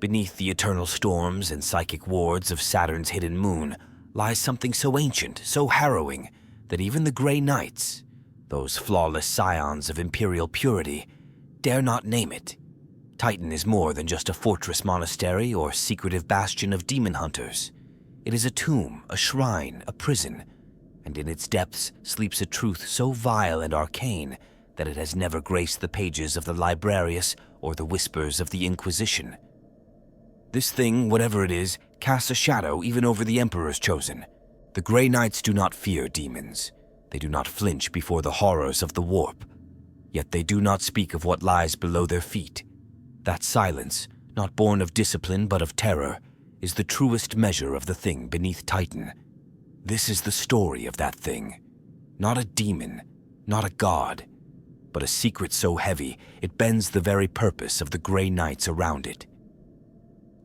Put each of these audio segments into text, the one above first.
Beneath the eternal storms and psychic wards of Saturn's hidden moon lies something so ancient, so harrowing, that even the Grey Knights, those flawless scions of imperial purity, dare not name it. Titan is more than just a fortress monastery or secretive bastion of demon hunters. It is a tomb, a shrine, a prison, and in its depths sleeps a truth so vile and arcane that it has never graced the pages of the Librarius or the whispers of the Inquisition. This thing, whatever it is, casts a shadow even over the Emperor's Chosen. The Grey Knights do not fear demons. They do not flinch before the horrors of the warp. Yet they do not speak of what lies below their feet. That silence, not born of discipline but of terror, is the truest measure of the thing beneath Titan. This is the story of that thing. Not a demon, not a god, but a secret so heavy it bends the very purpose of the Grey Knights around it.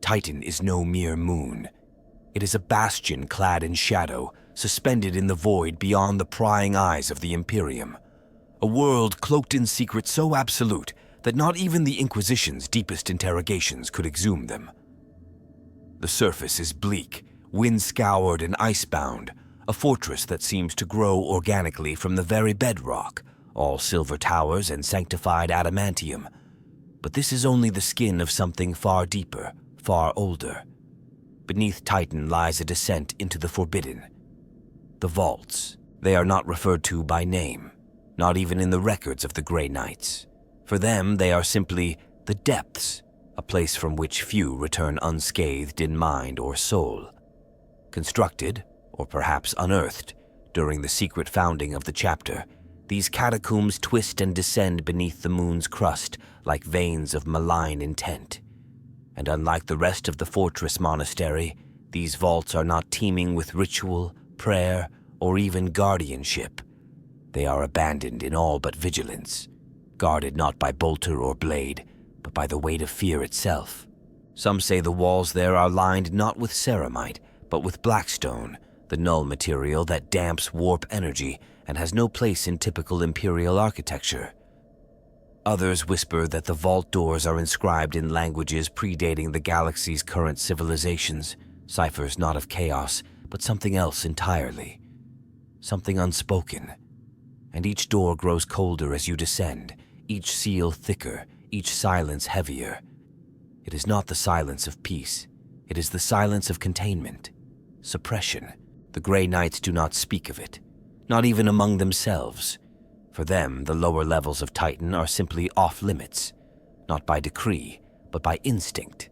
Titan is no mere moon. It is a bastion clad in shadow, suspended in the void beyond the prying eyes of the Imperium. A world cloaked in secrets so absolute that not even the Inquisition's deepest interrogations could exhume them. The surface is bleak, wind-scoured and icebound, a fortress that seems to grow organically from the very bedrock, all silver towers and sanctified adamantium. But this is only the skin of something far deeper, far older. Beneath Titan lies a descent into the forbidden. The vaults. They are not referred to by name, not even in the records of the Grey Knights. For them, they are simply the depths, a place from which few return unscathed in mind or soul. Constructed, or perhaps unearthed, during the secret founding of the chapter, these catacombs twist and descend beneath the moon's crust like veins of malign intent. And unlike the rest of the fortress monastery, these vaults are not teeming with ritual, prayer, or even guardianship. They are abandoned in all but vigilance, guarded not by bolter or blade, but by the weight of fear itself. Some say the walls there are lined not with ceramite, but with blackstone, the null material that damps warp energy and has no place in typical imperial architecture. Others whisper that the vault doors are inscribed in languages predating the galaxy's current civilizations, ciphers not of chaos, but something else entirely. Something unspoken. And each door grows colder as you descend, each seal thicker, each silence heavier. It is not the silence of peace. It is the silence of containment, suppression. The Grey Knights do not speak of it, not even among themselves. For them, the lower levels of Titan are simply off-limits, not by decree, but by instinct.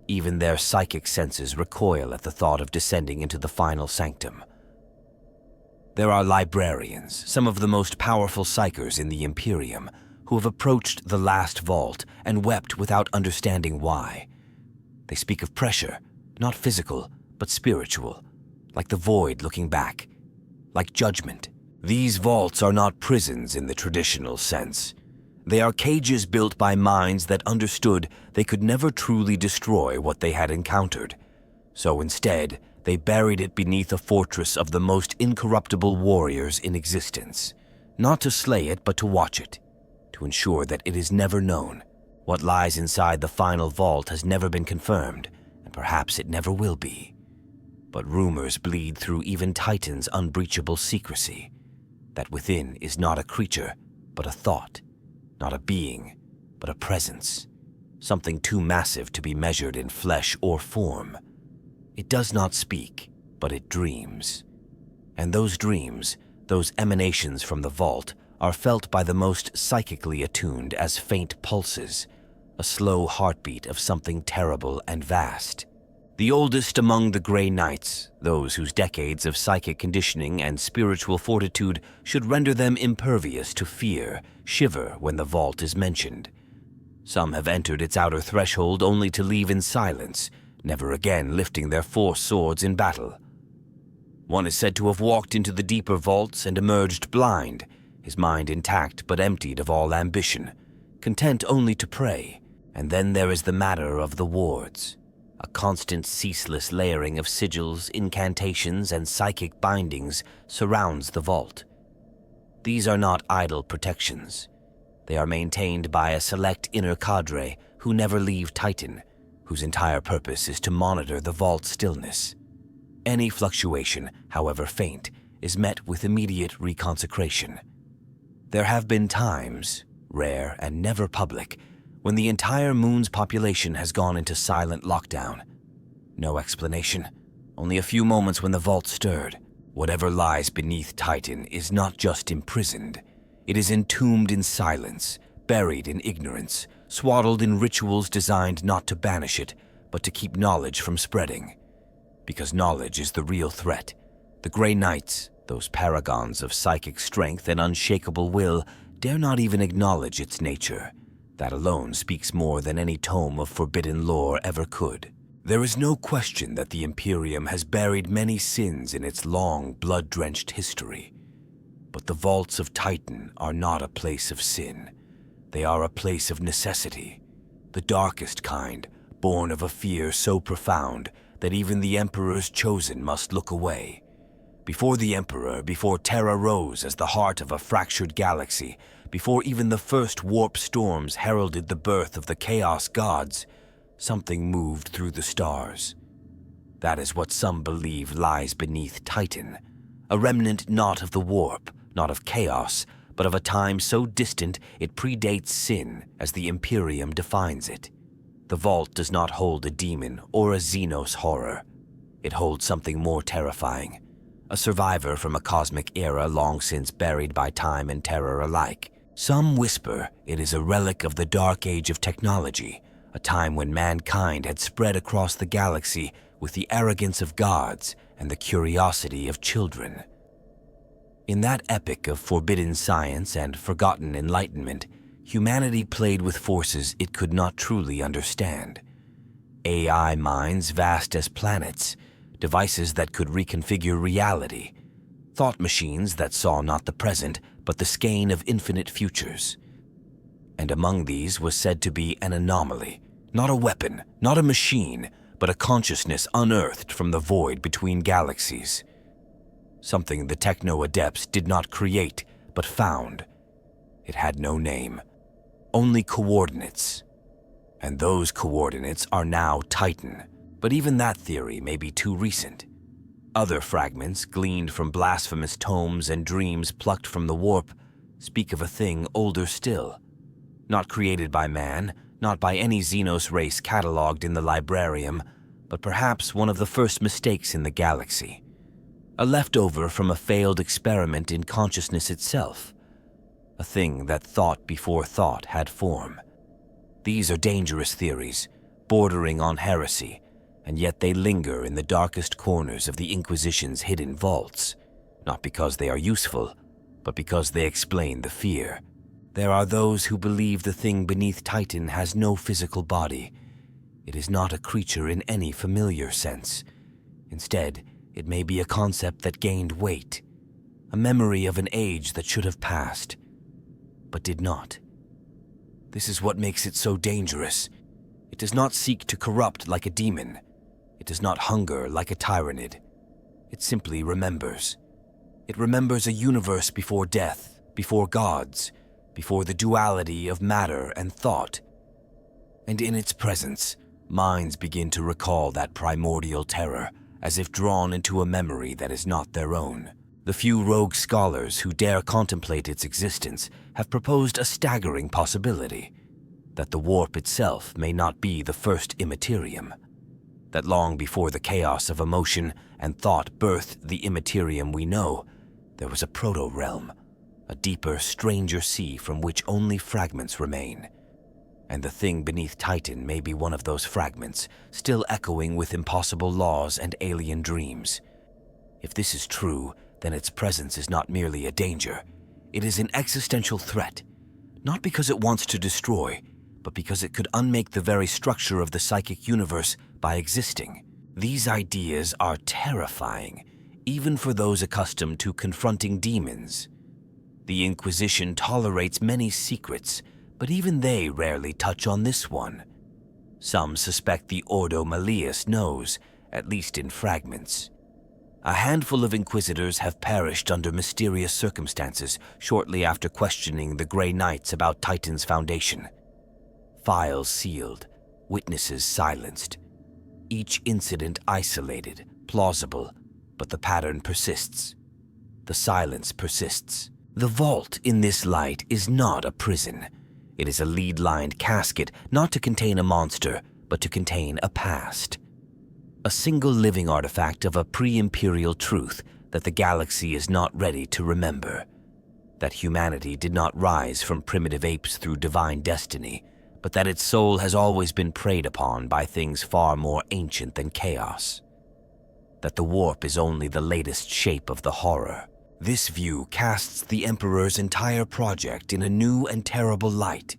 Even their psychic senses recoil at the thought of descending into the final sanctum. There are librarians, some of the most powerful psychers in the Imperium, who have approached the last vault and wept without understanding why. They speak of pressure, not physical, but spiritual, like the void looking back, like judgment. These vaults are not prisons in the traditional sense. They are cages built by minds that understood they could never truly destroy what they had encountered. So instead, they buried it beneath a fortress of the most incorruptible warriors in existence, not to slay it but to watch it, to ensure that it is never known. What lies inside the final vault has never been confirmed, and perhaps it never will be. But rumors bleed through even Titan's unbreachable secrecy. That within is not a creature, but a thought, not a being, but a presence, something too massive to be measured in flesh or form. It does not speak, but it dreams. And those dreams, those emanations from the vault, are felt by the most psychically attuned as faint pulses, a slow heartbeat of something terrible and vast. The oldest among the Grey Knights, those whose decades of psychic conditioning and spiritual fortitude should render them impervious to fear, shiver when the vault is mentioned. Some have entered its outer threshold only to leave in silence, never again lifting their four swords in battle. One is said to have walked into the deeper vaults and emerged blind, his mind intact but emptied of all ambition, content only to pray. And then there is the matter of the wards. A constant, ceaseless layering of sigils, incantations, and psychic bindings surrounds the vault. These are not idle protections. They are maintained by a select inner cadre who never leave Titan, whose entire purpose is to monitor the vault's stillness. Any fluctuation, however faint, is met with immediate reconsecration. There have been times, rare and never public, when the entire moon's population has gone into silent lockdown. No explanation, only a few moments when the vault stirred. Whatever lies beneath Titan is not just imprisoned, it is entombed in silence, buried in ignorance, swaddled in rituals designed not to banish it, but to keep knowledge from spreading. Because knowledge is the real threat. The Grey Knights, those paragons of psychic strength and unshakable will, dare not even acknowledge its nature. That alone speaks more than any tome of forbidden lore ever could. There is no question that the Imperium has buried many sins in its long, blood-drenched history. But the vaults of Titan are not a place of sin. They are a place of necessity, the darkest kind, born of a fear so profound that even the Emperor's chosen must look away. Before the Emperor, before Terra rose as the heart of a fractured galaxy, before even the first warp storms heralded the birth of the Chaos Gods, something moved through the stars. That is what some believe lies beneath Titan, a remnant not of the warp, not of chaos, but of a time so distant it predates sin as the Imperium defines it. The vault does not hold a demon or a Xenos horror. It holds something more terrifying, a survivor from a cosmic era long since buried by time and terror alike. Some whisper it is a relic of the dark age of technology, a time when mankind had spread across the galaxy with the arrogance of gods and the curiosity of children. In that epic of forbidden science and forgotten enlightenment, humanity played with forces it could not truly understand. AI minds vast as planets, devices that could reconfigure reality, thought machines that saw not the present, but the skein of infinite futures. And among these was said to be an anomaly, not a weapon, not a machine, but a consciousness unearthed from the void between galaxies. Something the techno-adepts did not create, but found. It had no name, only coordinates. And those coordinates are now Titan. But even that theory may be too recent. Other fragments, gleaned from blasphemous tomes and dreams plucked from the warp, speak of a thing older still. Not created by man, not by any Xenos race catalogued in the librarium, but perhaps one of the first mistakes in the galaxy. A leftover from a failed experiment in consciousness itself. A thing that thought before thought had form. These are dangerous theories, bordering on heresy, and yet they linger in the darkest corners of the Inquisition's hidden vaults, not because they are useful, but because they explain the fear. There are those who believe the thing beneath Titan has no physical body. It is not a creature in any familiar sense. Instead, it may be a concept that gained weight, a memory of an age that should have passed, but did not. This is what makes it so dangerous. It does not seek to corrupt like a demon. It does not hunger like a tyrannid. It simply remembers. It remembers a universe before death, before gods, before the duality of matter and thought. And in its presence, minds begin to recall that primordial terror, as if drawn into a memory that is not their own. The few rogue scholars who dare contemplate its existence have proposed a staggering possibility, that the warp itself may not be the first immaterium. That long before the chaos of emotion and thought birthed the immaterium we know, there was a proto-realm, a deeper, stranger sea from which only fragments remain. And the thing beneath Titan may be one of those fragments, still echoing with impossible laws and alien dreams. If this is true, then its presence is not merely a danger. It is an existential threat, not because it wants to destroy, but because it could unmake the very structure of the psychic universe by existing. These ideas are terrifying, even for those accustomed to confronting demons. The Inquisition tolerates many secrets, but even they rarely touch on this one. Some suspect the Ordo Malleus knows, at least in fragments. A handful of Inquisitors have perished under mysterious circumstances shortly after questioning the Grey Knights about Titan's foundation. Files sealed, witnesses silenced. Each incident isolated, plausible, but the pattern persists. The silence persists. The vault in this light is not a prison. It is a lead-lined casket, not to contain a monster, but to contain a past. A single living artifact of a pre-imperial truth that the galaxy is not ready to remember. That humanity did not rise from primitive apes through divine destiny, but that its soul has always been preyed upon by things far more ancient than chaos. That the warp is only the latest shape of the horror. This view casts the Emperor's entire project in a new and terrible light.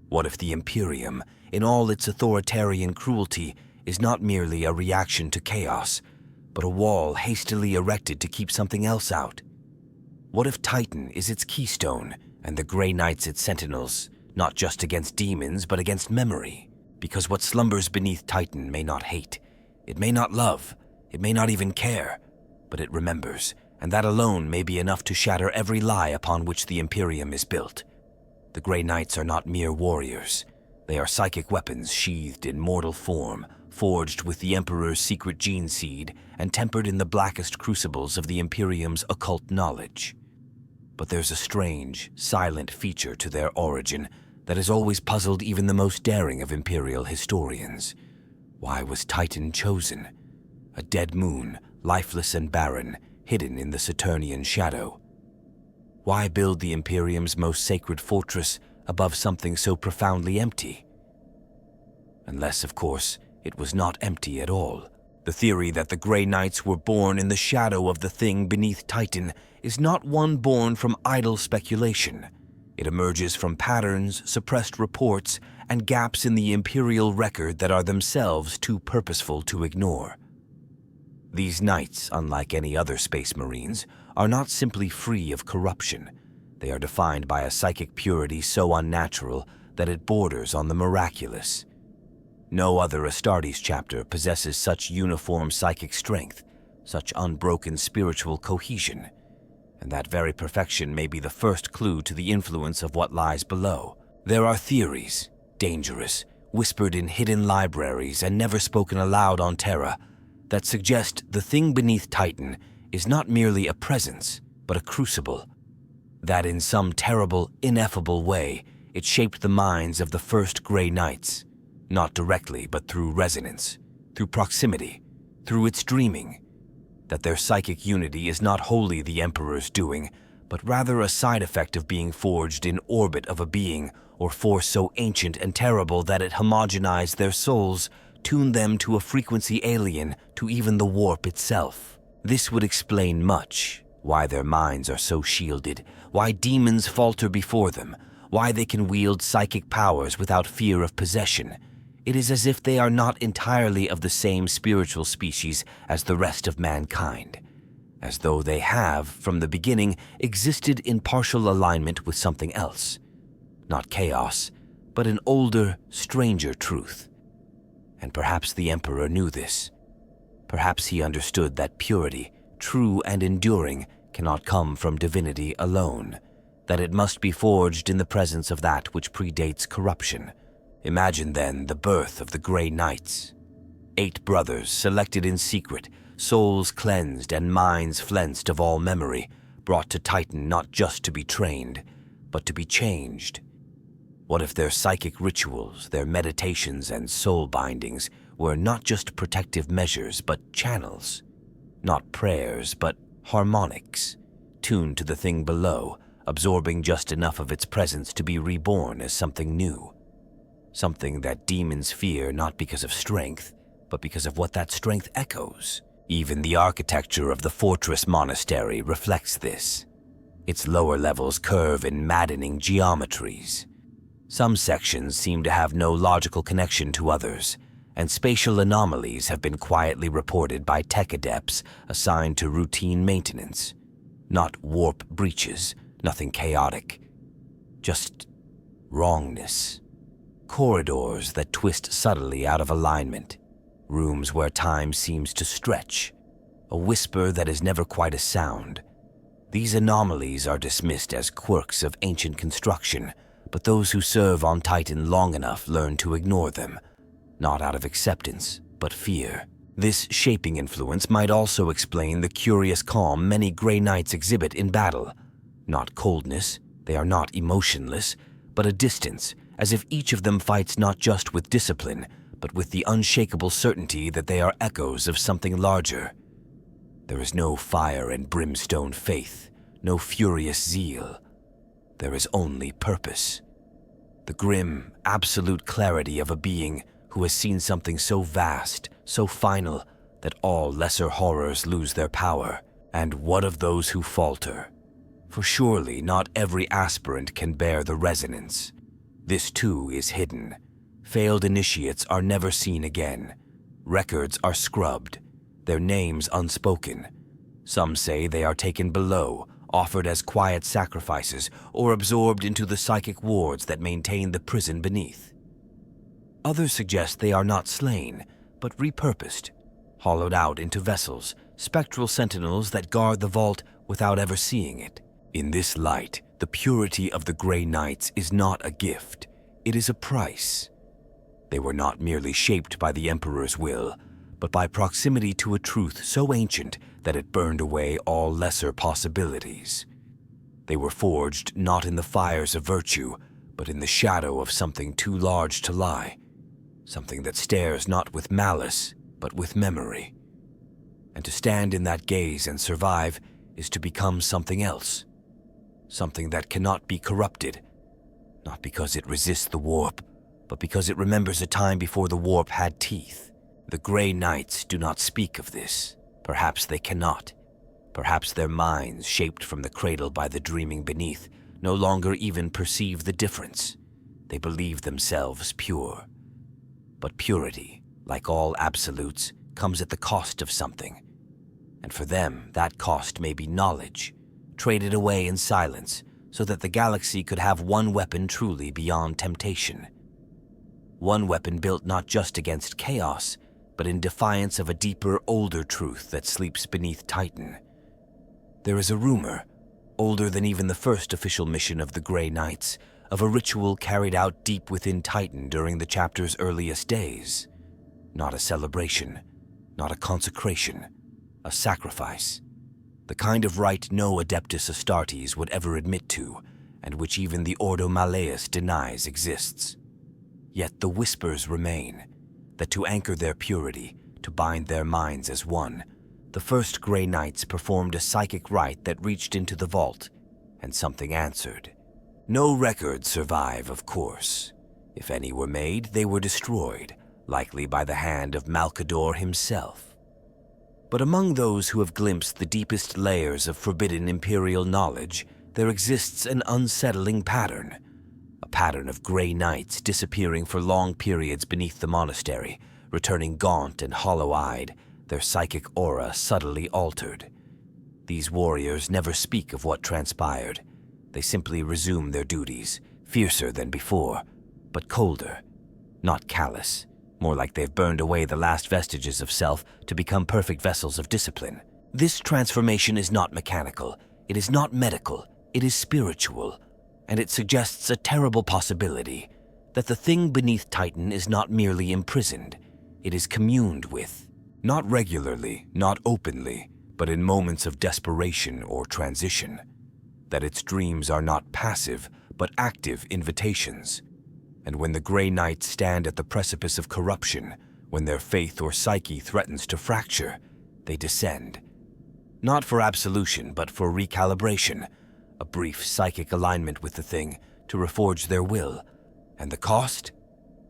What if the Imperium, in all its authoritarian cruelty, is not merely a reaction to chaos, but a wall hastily erected to keep something else out? What if Titan is its keystone, and the Grey Knights its sentinels, not just against demons, but against memory? Because what slumbers beneath Titan may not hate, it may not love, it may not even care, but it remembers, and that alone may be enough to shatter every lie upon which the Imperium is built. The Grey Knights are not mere warriors. They are psychic weapons sheathed in mortal form, forged with the Emperor's secret gene seed and tempered in the blackest crucibles of the Imperium's occult knowledge. But there's a strange, silent feature to their origin that has always puzzled even the most daring of Imperial historians. Why was Titan chosen? A dead moon, lifeless and barren, hidden in the Saturnian shadow. Why build the Imperium's most sacred fortress above something so profoundly empty? Unless, of course, it was not empty at all. The theory that the Grey Knights were born in the shadow of the thing beneath Titan is not one born from idle speculation. It emerges from patterns, suppressed reports, and gaps in the Imperial record that are themselves too purposeful to ignore. These Knights, unlike any other Space Marines, are not simply free of corruption. They are defined by a psychic purity so unnatural that it borders on the miraculous. No other Astartes chapter possesses such uniform psychic strength, such unbroken spiritual cohesion, and that very perfection may be the first clue to the influence of what lies below. There are theories, dangerous, whispered in hidden libraries and never spoken aloud on Terra, that suggest the thing beneath Titan is not merely a presence, but a crucible. That in some terrible, ineffable way, it shaped the minds of the first Grey Knights, not directly but through resonance, through proximity, through its dreaming. That their psychic unity is not wholly the Emperor's doing, but rather a side effect of being forged in orbit of a being or force so ancient and terrible that it homogenized their souls, tuned them to a frequency alien to even the warp itself. This would explain much: why their minds are so shielded, why demons falter before them, why they can wield psychic powers without fear of possession. It is as if they are not entirely of the same spiritual species as the rest of mankind, as though they have, from the beginning, existed in partial alignment with something else. Not chaos, but an older, stranger truth. And perhaps the Emperor knew this. Perhaps he understood that purity, true and enduring, cannot come from divinity alone, that it must be forged in the presence of that which predates corruption. Imagine then the birth of the Grey Knights. 8 brothers selected in secret, souls cleansed and minds flensed of all memory, brought to Titan not just to be trained, but to be changed. What if their psychic rituals, their meditations and soul bindings were not just protective measures, but channels? Not prayers, but harmonics, tuned to the thing below, absorbing just enough of its presence to be reborn as something new. Something that demons fear not because of strength, but because of what that strength echoes. Even the architecture of the fortress monastery reflects this. Its lower levels curve in maddening geometries. Some sections seem to have no logical connection to others, and spatial anomalies have been quietly reported by tech adepts assigned to routine maintenance. Not warp breaches, nothing chaotic. Just wrongness. Corridors that twist subtly out of alignment. Rooms where time seems to stretch. A whisper that is never quite a sound. These anomalies are dismissed as quirks of ancient construction, but those who serve on Titan long enough learn to ignore them, not out of acceptance, but fear. This shaping influence might also explain the curious calm many Grey Knights exhibit in battle. Not coldness, they are not emotionless, but a distance, as if each of them fights not just with discipline, but with the unshakable certainty that they are echoes of something larger. There is no fire and brimstone faith, no furious zeal. There is only purpose. The grim, absolute clarity of a being who has seen something so vast, so final, that all lesser horrors lose their power. And what of those who falter? For surely not every aspirant can bear the resonance. This too is hidden. Failed initiates are never seen again. Records are scrubbed, their names unspoken. Some say they are taken below, offered as quiet sacrifices, or absorbed into the psychic wards that maintain the prison beneath. Others suggest they are not slain, but repurposed, hollowed out into vessels, spectral sentinels that guard the vault without ever seeing it. In this light, the purity of the Grey Knights is not a gift, it is a price. They were not merely shaped by the Emperor's will, but by proximity to a truth so ancient that it burned away all lesser possibilities. They were forged not in the fires of virtue, but in the shadow of something too large to lie, something that stares not with malice, but with memory. And to stand in that gaze and survive is to become something else, something that cannot be corrupted, not because it resists the warp, but because it remembers a time before the warp had teeth. The Grey Knights do not speak of this. Perhaps they cannot. Perhaps their minds, shaped from the cradle by the dreaming beneath, no longer even perceive the difference. They believe themselves pure. But purity, like all absolutes, comes at the cost of something. And for them, that cost may be knowledge, traded away in silence, so that the galaxy could have one weapon truly beyond temptation. One weapon built not just against chaos, but in defiance of a deeper, older truth that sleeps beneath Titan. There is a rumor, older than even the first official mission of the Grey Knights, of a ritual carried out deep within Titan during the chapter's earliest days. Not a celebration, not a consecration, a sacrifice. The kind of rite no Adeptus Astartes would ever admit to, and which even the Ordo Malleus denies exists. Yet the whispers remain, that to anchor their purity, to bind their minds as one, the first Grey Knights performed a psychic rite that reached into the vault, and something answered. No records survive, of course. If any were made, they were destroyed, likely by the hand of Malcador himself. But among those who have glimpsed the deepest layers of forbidden imperial knowledge, there exists an unsettling pattern. A pattern of Grey Knights disappearing for long periods beneath the monastery, returning gaunt and hollow-eyed, their psychic aura subtly altered. These warriors never speak of what transpired. They simply resume their duties, fiercer than before, but colder, not callous, more like they've burned away the last vestiges of self to become perfect vessels of discipline. This transformation is not mechanical, it is not medical, it is spiritual, and it suggests a terrible possibility, that the thing beneath Titan is not merely imprisoned, it is communed with. Not regularly, not openly, but in moments of desperation or transition. That its dreams are not passive, but active invitations. And when the Grey Knights stand at the precipice of corruption, when their faith or psyche threatens to fracture, they descend. Not for absolution, but for recalibration, a brief psychic alignment with the thing to reforge their will. And the cost?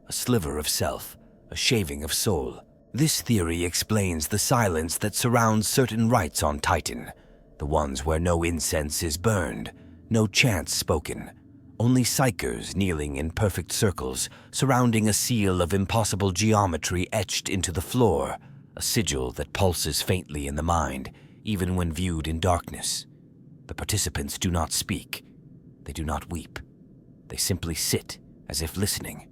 A sliver of self, a shaving of soul. This theory explains the silence that surrounds certain rites on Titan, the ones where no incense is burned, no chants spoken, only psychers kneeling in perfect circles, surrounding a seal of impossible geometry etched into the floor, a sigil that pulses faintly in the mind, even when viewed in darkness. The participants do not speak. They do not weep. They simply sit, as if listening.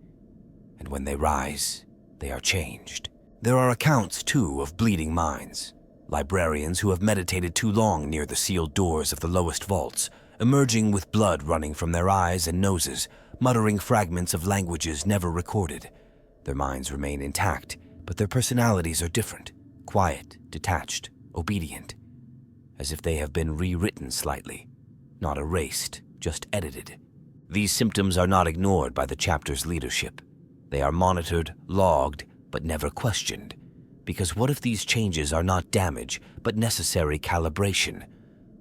And when they rise, they are changed. There are accounts, too, of bleeding minds. Librarians who have meditated too long near the sealed doors of the lowest vaults, emerging with blood running from their eyes and noses, muttering fragments of languages never recorded. Their minds remain intact, but their personalities are different, quiet, detached, obedient, as if they have been rewritten slightly, not erased, just edited. These symptoms are not ignored by the chapter's leadership. They are monitored, logged, but never questioned. Because what if these changes are not damage, but necessary calibration?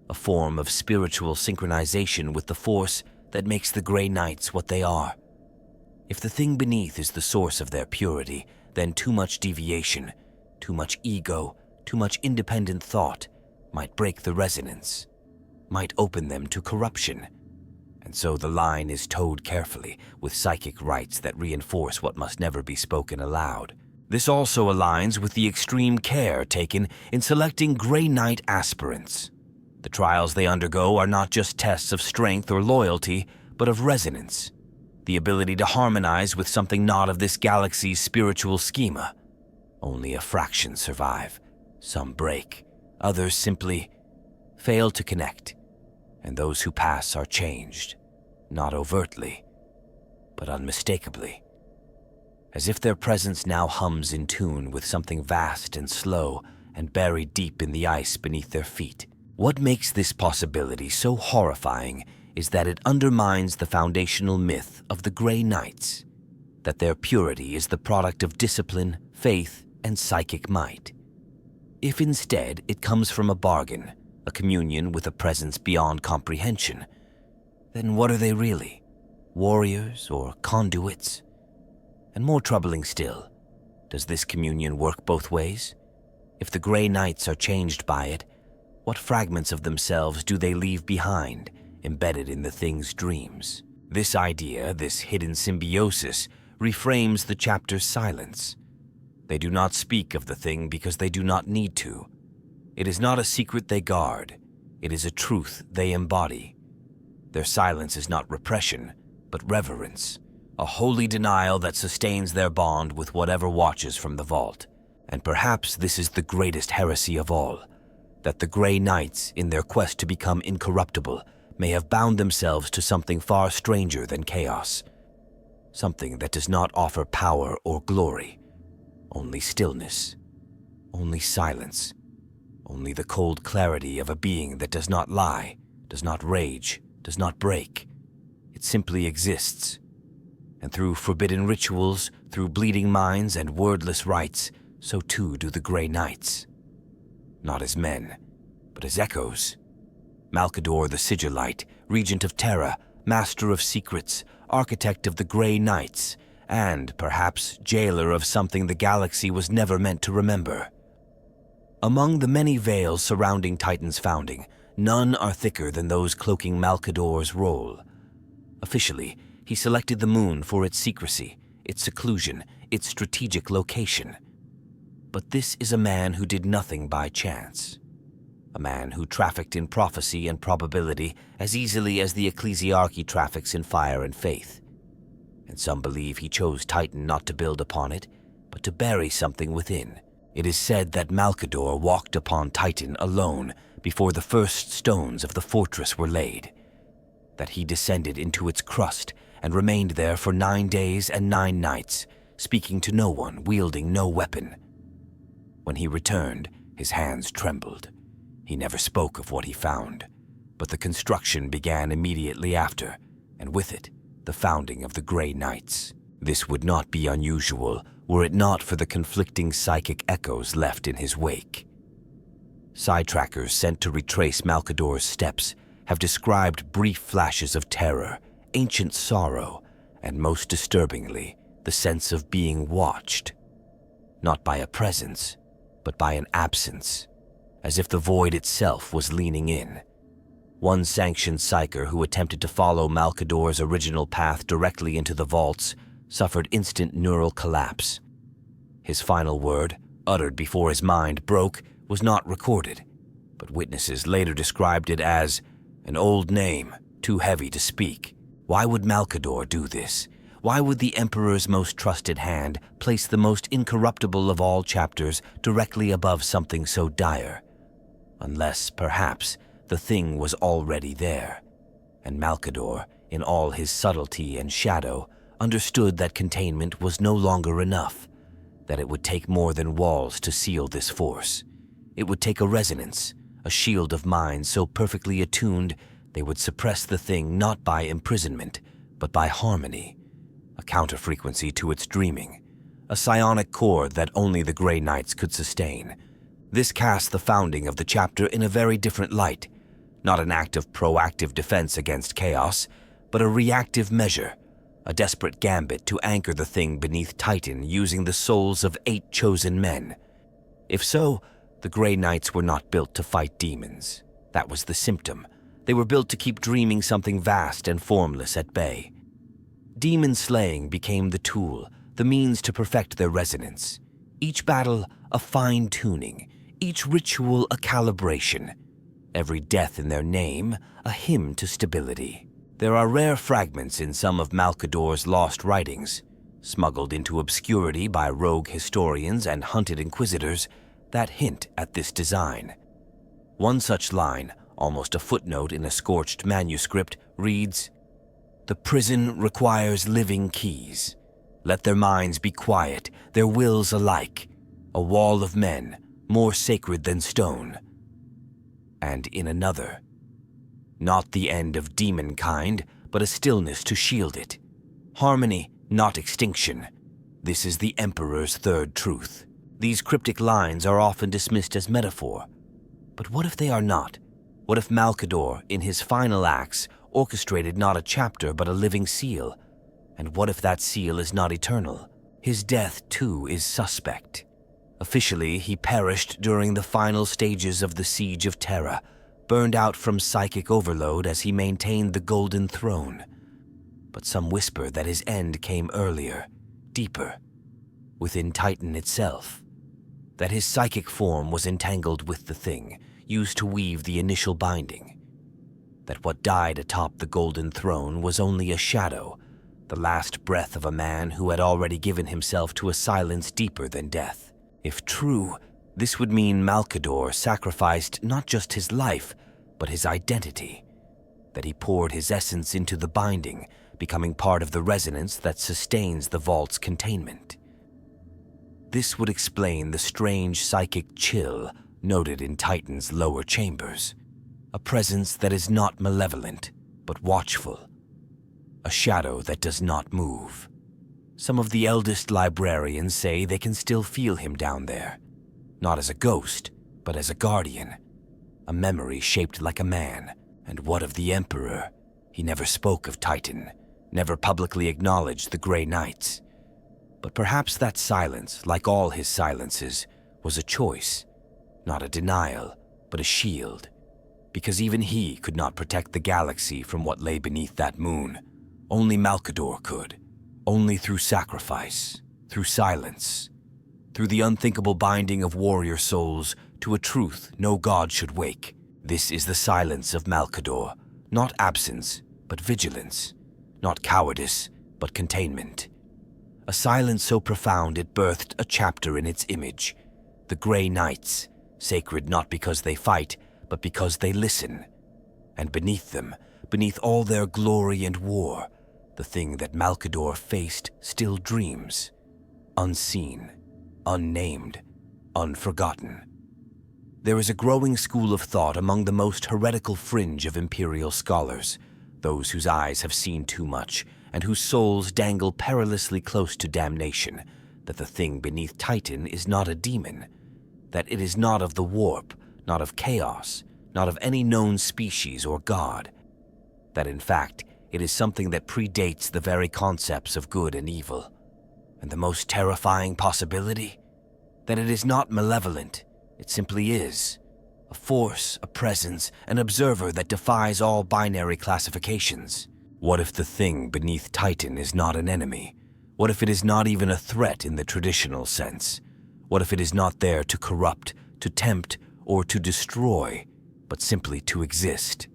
A form of spiritual synchronization with the force that makes the Grey Knights what they are. If the thing beneath is the source of their purity, then too much deviation, too much ego, too much independent thought might break the resonance, might open them to corruption. And so the line is towed carefully with psychic rites that reinforce what must never be spoken aloud. This also aligns with the extreme care taken in selecting Grey Knight aspirants. The trials they undergo are not just tests of strength or loyalty, but of resonance, the ability to harmonize with something not of this galaxy's spiritual schema. Only a fraction survive. Some break. Others simply fail to connect. And those who pass are changed, not overtly, but unmistakably. As if their presence now hums in tune with something vast and slow and buried deep in the ice beneath their feet. What makes this possibility so horrifying is that it undermines the foundational myth of the Grey Knights, that their purity is the product of discipline, faith, and psychic might. If instead it comes from a bargain, a communion with a presence beyond comprehension, then what are they really? Warriors or conduits? And more troubling still, does this communion work both ways? If the Grey Knights are changed by it, what fragments of themselves do they leave behind, embedded in the thing's dreams? This idea, this hidden symbiosis, reframes the chapter's silence. They do not speak of the thing because they do not need to. It is not a secret they guard. It is a truth they embody. Their silence is not repression, but reverence, a holy denial that sustains their bond with whatever watches from the vault. And perhaps this is the greatest heresy of all, that the Grey Knights, in their quest to become incorruptible, may have bound themselves to something far stranger than chaos, something that does not offer power or glory, only stillness, only silence, only the cold clarity of a being that does not lie, does not rage, does not break. It simply exists. And through forbidden rituals, through bleeding minds and wordless rites, so too do the Grey Knights. Not as men, but as echoes. Malcador the Sigillite, Regent of Terra, Master of Secrets, Architect of the Grey Knights, and, perhaps, jailer of something the galaxy was never meant to remember. Among the many veils surrounding Titan's founding, none are thicker than those cloaking Malcador's role. Officially, he selected the moon for its secrecy, its seclusion, its strategic location. But this is a man who did nothing by chance. A man who trafficked in prophecy and probability as easily as the ecclesiarchy traffics in fire and faith. And some believe he chose Titan not to build upon it, but to bury something within. It is said that Malcador walked upon Titan alone before the first stones of the fortress were laid, that he descended into its crust and remained there for 9 days and 9 nights, speaking to no one, wielding no weapon. When he returned, his hands trembled. He never spoke of what he found, but the construction began immediately after, and with it, the founding of the Grey Knights. This would not be unusual were it not for the conflicting psychic echoes left in his wake. Sidetrackers sent to retrace Malcador's steps have described brief flashes of terror, ancient sorrow, and most disturbingly, the sense of being watched. Not by a presence, but by an absence, as if the void itself was leaning in. One sanctioned psyker who attempted to follow Malcador's original path directly into the vaults suffered instant neural collapse. His final word, uttered before his mind broke, was not recorded, but witnesses later described it as an old name, too heavy to speak. Why would Malcador do this? Why would the Emperor's most trusted hand place the most incorruptible of all chapters directly above something so dire? Unless, perhaps, the thing was already there, and Malcador, in all his subtlety and shadow, understood that containment was no longer enough, that it would take more than walls to seal this force. It would take a resonance, a shield of minds so perfectly attuned they would suppress the thing not by imprisonment, but by harmony, a counterfrequency to its dreaming, a psionic chord that only the Grey Knights could sustain. This cast the founding of the chapter in a very different light, not an act of proactive defense against chaos, but a reactive measure, a desperate gambit to anchor the thing beneath Titan using the souls of 8 chosen men. If so, the Grey Knights were not built to fight demons. That was the symptom. They were built to keep dreaming something vast and formless at bay. Demon slaying became the tool, the means to perfect their resonance. Each battle a fine-tuning, each ritual a calibration, every death in their name a hymn to stability. There are rare fragments in some of Malcador's lost writings, smuggled into obscurity by rogue historians and hunted inquisitors, that hint at this design. One such line, almost a footnote in a scorched manuscript, reads, "The prison requires living keys. Let their minds be quiet, their wills alike, a wall of men, more sacred than stone." And in another, "Not the end of demonkind, but a stillness to shield it. Harmony, not extinction. This is the Emperor's third truth." These cryptic lines are often dismissed as metaphor. But what if they are not? What if Malcador, in his final acts, orchestrated not a chapter but a living seal? And what if that seal is not eternal? His death, too, is suspect. Officially, he perished during the final stages of the Siege of Terra, burned out from psychic overload as he maintained the Golden Throne. But some whisper that his end came earlier, deeper, within Titan itself. That his psychic form was entangled with the thing, used to weave the initial binding. That what died atop the Golden Throne was only a shadow, the last breath of a man who had already given himself to a silence deeper than death. If true, this would mean Malcador sacrificed not just his life, but his identity. That he poured his essence into the binding, becoming part of the resonance that sustains the vault's containment. This would explain the strange psychic chill noted in Titan's lower chambers, a presence that is not malevolent, but watchful, a shadow that does not move. Some of the eldest librarians say they can still feel him down there, not as a ghost, but as a guardian, a memory shaped like a man. And what of the Emperor? He never spoke of Titan, never publicly acknowledged the Grey Knights. But perhaps that silence, like all his silences, was a choice, not a denial, but a shield. Because even he could not protect the galaxy from what lay beneath that moon. Only Malcador could. Only through sacrifice, through silence, through the unthinkable binding of warrior souls to a truth no god should wake. This is the silence of Malcador, not absence, but vigilance, not cowardice, but containment. A silence so profound it birthed a chapter in its image, the Grey Knights, sacred not because they fight, but because they listen. And beneath them, beneath all their glory and war, the thing that Malcador faced still dreams, unseen, unnamed, unforgotten. There is a growing school of thought among the most heretical fringe of imperial scholars, those whose eyes have seen too much and whose souls dangle perilously close to damnation, that the thing beneath Titan is not a demon, that it is not of the warp, not of chaos, not of any known species or god, that in fact it is something that predates the very concepts of good and evil. And the most terrifying possibility? That it is not malevolent, it simply is. A force, a presence, an observer that defies all binary classifications. What if the thing beneath Titan is not an enemy? What if it is not even a threat in the traditional sense? What if it is not there to corrupt, to tempt, or to destroy, but simply to exist?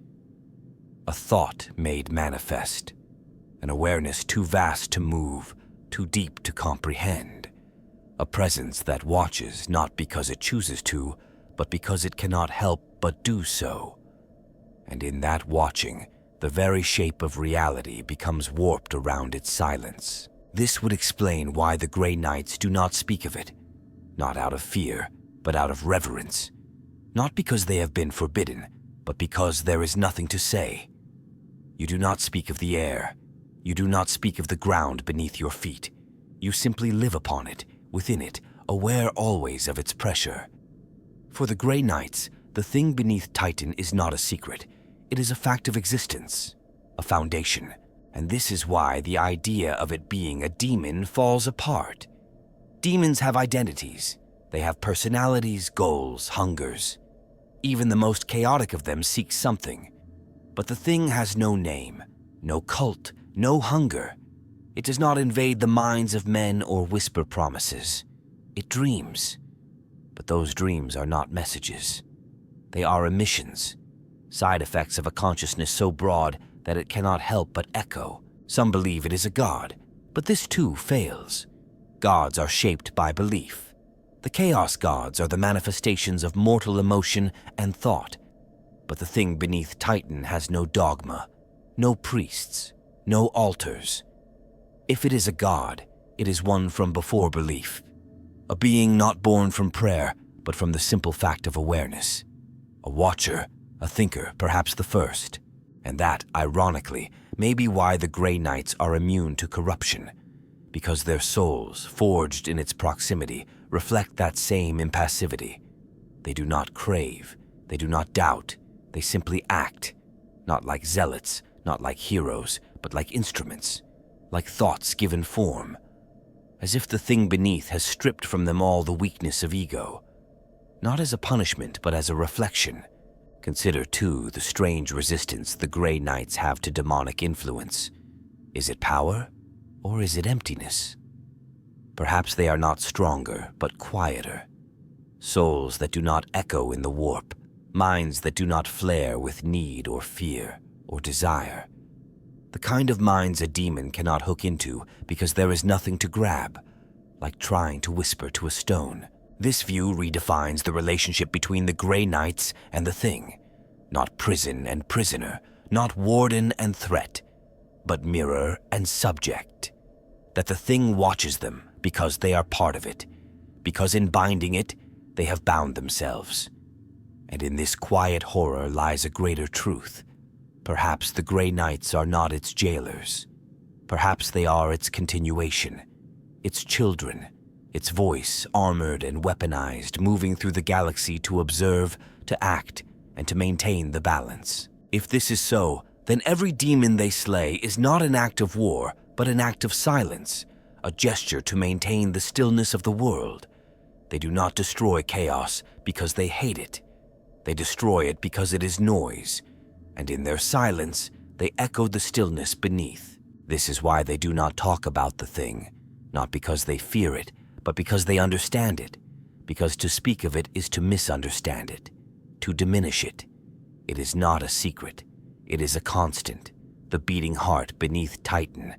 A thought made manifest, an awareness too vast to move, too deep to comprehend, a presence that watches not because it chooses to, but because it cannot help but do so. And in that watching, The very shape of reality becomes warped around its silence. This would explain why the Grey Knights do not speak of it, not out of fear, but out of reverence. Not because they have been forbidden, but because there is nothing to say. You do not speak of the air. You do not speak of the ground beneath your feet. You simply live upon it, within it, aware always of its pressure. For the Grey Knights, the thing beneath Titan is not a secret. It is a fact of existence, a foundation, and this is why the idea of it being a demon falls apart. Demons have identities. They have personalities, goals, hungers. Even the most chaotic of them seeks something. But the thing has no name, no cult, no hunger. It does not invade the minds of men or whisper promises. It dreams. But those dreams are not messages. They are emissions, side effects of a consciousness so broad that it cannot help but echo. Some believe it is a god, but this too fails. Gods are shaped by belief. The chaos gods are the manifestations of mortal emotion and thought, but the thing beneath Titan has no dogma, no priests, no altars. If it is a god, it is one from before belief, a being not born from prayer, but from the simple fact of awareness. A watcher, a thinker, perhaps the first. And that, ironically, may be why the Grey Knights are immune to corruption, because their souls, forged in its proximity, reflect that same impassivity. They do not crave, they do not doubt, they simply act, not like zealots, not like heroes, but like instruments, like thoughts given form, as if the thing beneath has stripped from them all the weakness of ego, not as a punishment, but as a reflection. Consider, too, the strange resistance the Grey Knights have to demonic influence. Is it power, or is it emptiness? Perhaps they are not stronger, but quieter. Souls that do not echo in the warp, minds that do not flare with need or fear or desire. The kind of minds a demon cannot hook into because there is nothing to grab, like trying to whisper to a stone. This view redefines the relationship between the Grey Knights and the Thing. Not prison and prisoner, not warden and threat, but mirror and subject. That the Thing watches them because they are part of it, because in binding it, they have bound themselves. And in this quiet horror lies a greater truth. Perhaps the Grey Knights are not its jailers. Perhaps they are its continuation, its children, its voice armored and weaponized, moving through the galaxy to observe, to act, and to maintain the balance. If this is so, then every demon they slay is not an act of war, but an act of silence, a gesture to maintain the stillness of the world. They do not destroy chaos because they hate it. They destroy it because it is noise, and in their silence, they echo the stillness beneath. This is why they do not talk about the Thing, not because they fear it, but because they understand it, because to speak of it is to misunderstand it, to diminish it. It is not a secret. It is a constant, the beating heart beneath Titan,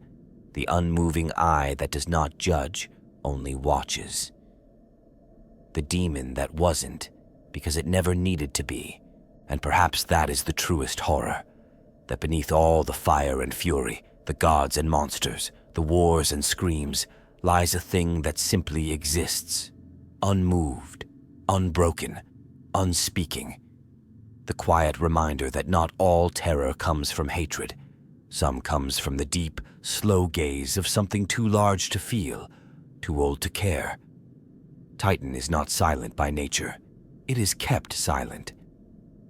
the unmoving eye that does not judge, only watches. The demon that wasn't, because it never needed to be, and perhaps that is the truest horror, that beneath all the fire and fury, the gods and monsters, the wars and screams, lies a thing that simply exists, unmoved, unbroken, unspeaking. The quiet reminder that not all terror comes from hatred. Some comes from the deep, slow gaze of something too large to feel, too old to care. Titan is not silent by nature. It is kept silent.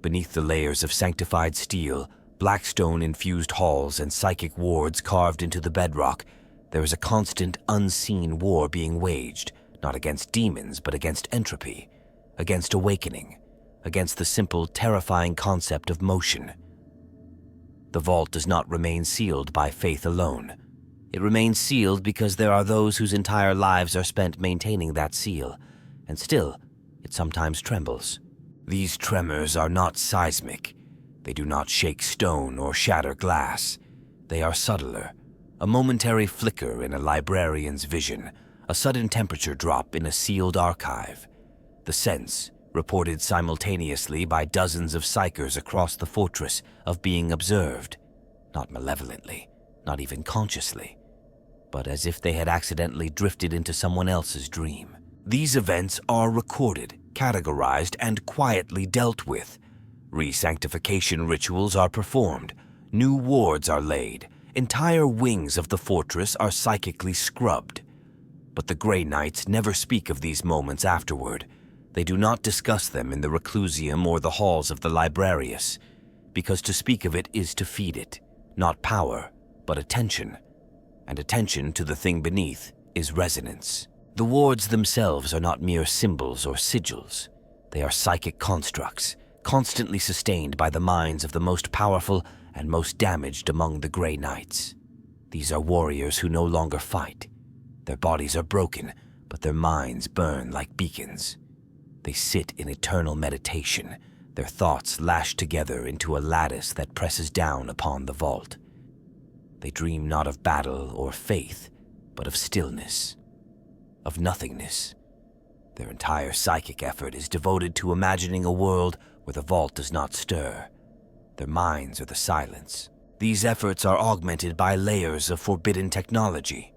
Beneath the layers of sanctified steel, blackstone-infused halls, and psychic wards carved into the bedrock, there is a constant, unseen war being waged, not against demons, but against entropy, against awakening, against the simple, terrifying concept of motion. The vault does not remain sealed by faith alone. It remains sealed because there are those whose entire lives are spent maintaining that seal, and still, it sometimes trembles. These tremors are not seismic. They do not shake stone or shatter glass. They are subtler. A momentary flicker in a librarian's vision, a sudden temperature drop in a sealed archive. The sense, reported simultaneously by dozens of psychers across the fortress, of being observed. not malevolently, not even consciously, but as if they had accidentally drifted into someone else's dream. These events are recorded, categorized, and quietly dealt with. Re-sanctification rituals are performed, new wards are laid, entire wings of the fortress are psychically scrubbed. But the Grey Knights never speak of these moments afterward. They do not discuss them in the reclusium or the halls of the Librarius, because to speak of it is to feed it, not power, but attention. And attention to the thing beneath is resonance. The wards themselves are not mere symbols or sigils. They are psychic constructs, constantly sustained by the minds of the most powerful and most damaged among the Grey Knights. These are warriors who no longer fight. Their bodies are broken, but their minds burn like beacons. They sit in eternal meditation, their thoughts lashed together into a lattice that presses down upon the vault. They dream not of battle or faith, but of stillness, of nothingness. Their entire psychic effort is devoted to imagining a world where the vault does not stir. Their minds are the silence. These efforts are augmented by layers of forbidden technology.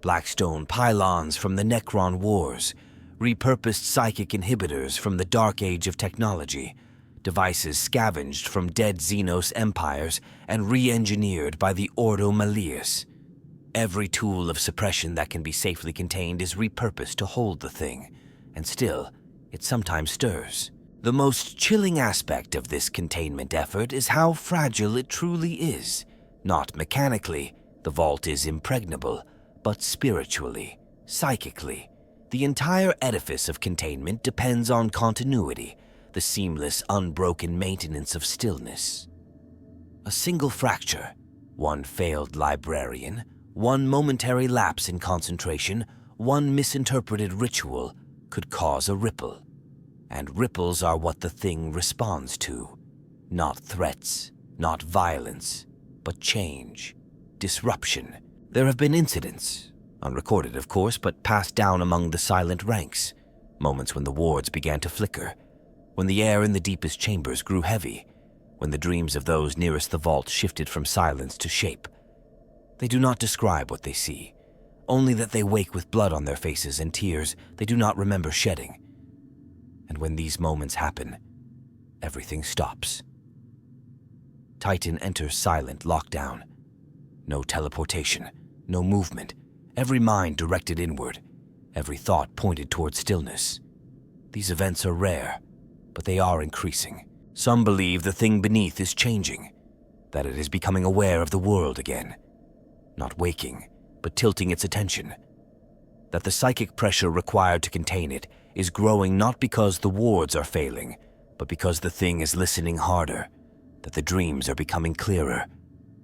Blackstone pylons from the Necron Wars, repurposed psychic inhibitors from the Dark Age of technology, devices scavenged from dead Xenos empires and re-engineered by the Ordo Malleus. Every tool of suppression that can be safely contained is repurposed to hold the thing, and still, it sometimes stirs. The most chilling aspect of this containment effort is how fragile it truly is. Not mechanically, the vault is impregnable, but spiritually, psychically. The entire edifice of containment depends on continuity, the seamless, unbroken maintenance of stillness. A single fracture, one failed librarian, one momentary lapse in concentration, one misinterpreted ritual could cause a ripple. And ripples are what the thing responds to. Not threats, not violence, but change, disruption. There have been incidents, unrecorded of course, but passed down among the silent ranks, moments when the wards began to flicker, when the air in the deepest chambers grew heavy, when the dreams of those nearest the vault shifted from silence to shape. They do not describe what they see, only that they wake with blood on their faces and tears they do not remember shedding. And when these moments happen, everything stops. Titan enters silent lockdown. No teleportation, no movement, every mind directed inward, every thought pointed toward stillness. These events are rare, but they are increasing. Some believe the thing beneath is changing, that it is becoming aware of the world again, not waking, but tilting its attention. That the psychic pressure required to contain it is growing not because the wards are failing, but because the thing is listening harder, that the dreams are becoming clearer,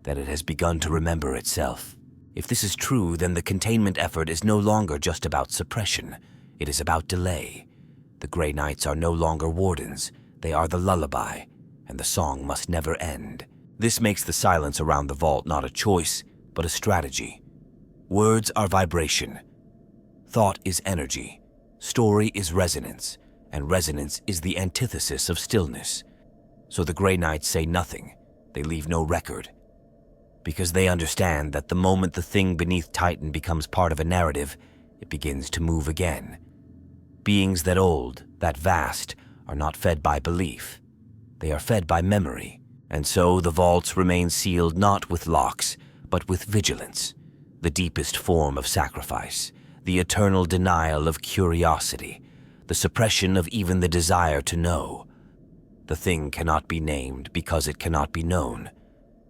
that it has begun to remember itself. If this is true, then the containment effort is no longer just about suppression. It is about delay. The Grey Knights are no longer wardens. They are the lullaby, and the song must never end. This makes the silence around the vault not a choice, but a strategy. Words are vibration. Thought is energy. Story is resonance, and resonance is the antithesis of stillness. So the Grey Knights say nothing. They leave no record. Because they understand that the moment the thing beneath Titan becomes part of a narrative, it begins to move again. Beings that old, that vast, are not fed by belief. They are fed by memory. And so the vaults remain sealed not with locks, but with vigilance, the deepest form of sacrifice, the eternal denial of curiosity, the suppression of even the desire to know. The thing cannot be named because it cannot be known,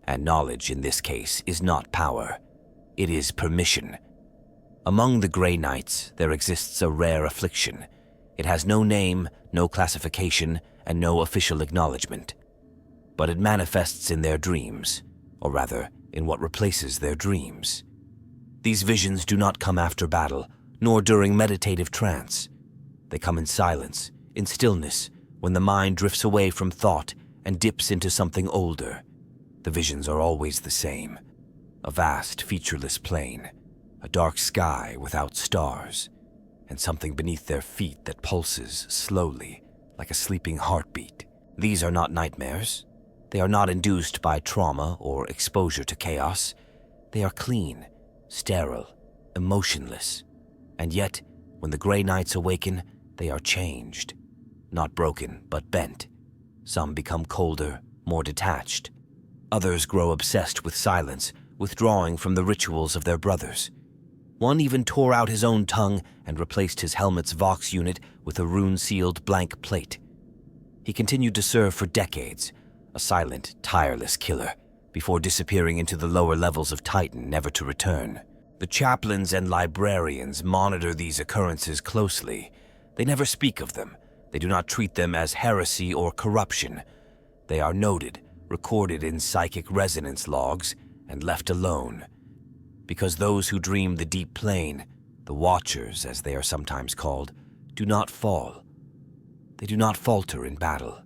and knowledge in this case is not power, it is permission. Among the Grey Knights there exists a rare affliction. It has no name, no classification, and no official acknowledgement. But it manifests in their dreams, or rather, in what replaces their dreams. These visions do not come after battle, nor during meditative trance. They come in silence, in stillness, when the mind drifts away from thought and dips into something older. The visions are always the same. A vast, featureless plain, a dark sky without stars, and something beneath their feet that pulses slowly, like a sleeping heartbeat. These are not nightmares. They are not induced by trauma or exposure to chaos. They are clean, sterile, emotionless. And yet, when the Grey Knights awaken, they are changed. Not broken, but bent. Some become colder, more detached. Others grow obsessed with silence, withdrawing from the rituals of their brothers. One even tore out his own tongue and replaced his helmet's Vox unit with a rune-sealed blank plate. He continued to serve for decades, a silent, tireless killer, before disappearing into the lower levels of Titan, never to return. The chaplains and librarians monitor these occurrences closely. They never speak of them. They do not treat them as heresy or corruption. They are noted, recorded in psychic resonance logs, and left alone. Because those who dream the deep plane, the Watchers, as they are sometimes called, do not fall. They do not falter in battle.